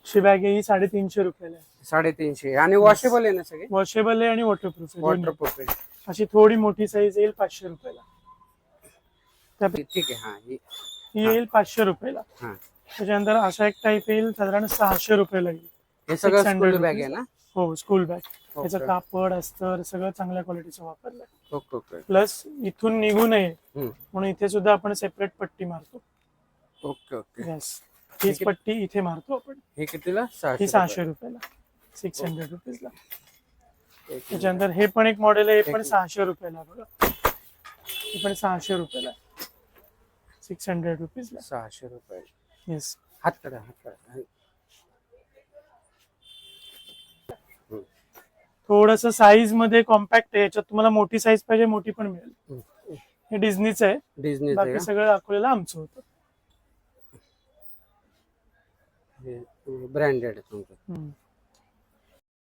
ही bag आहे ही 350 रुपयाला आहे. 350 आणि वॉशेबल आहे ना सगळे? वॉशेबल आहे आणि वॉटरप्रूफ आहे दोन्ही. वॉटरप्रूफ आहे. अशी थोडी मोठी साईज येईल 500 रुपयाला. ठीक आहे. हा ही येईल 500 रुपयाला. हा. त्याच्यानंतर असा एक टाईप येईल साधारण 600 रुपयाला येईल. हे सगळं 600 स्कूल बॅग आहे रुपीज. ना? हो स्कूल बॅग. ओके. त्याचं कापड अस्तर सगळं चांगल्या क्वालिटीचं वापरलंय. ओके ओके प्लस इथून निघू नये हम्म. म्हणून इथे सुद्धा आपण सेपरेट पट्टी मारतो. Okay okay. येस हीच पट्टी इथे मारतो आपण. हे कितीला? ही 600 600 रुपयाला. 600 रुपीजला. रुपये. त्याच्यानंतर हे पण एक मॉडेल आहे. हे पण 600 रुपयाला बघा. हे पण 600 रुपयाला. 600 रुपीजला. 600 रुपये. येस. हातकडा. थोडस साईज मध्ये कॉम्पॅक्ट आहे. याच्यात तुम्हाला मोठी साईज पाहिजे मोठी पण मिळेल. हे डिझनीचं आहे. डिझनी बाकी सगळं दाखवलेलं आमचं होतं. ब्रँडेड तुमचं.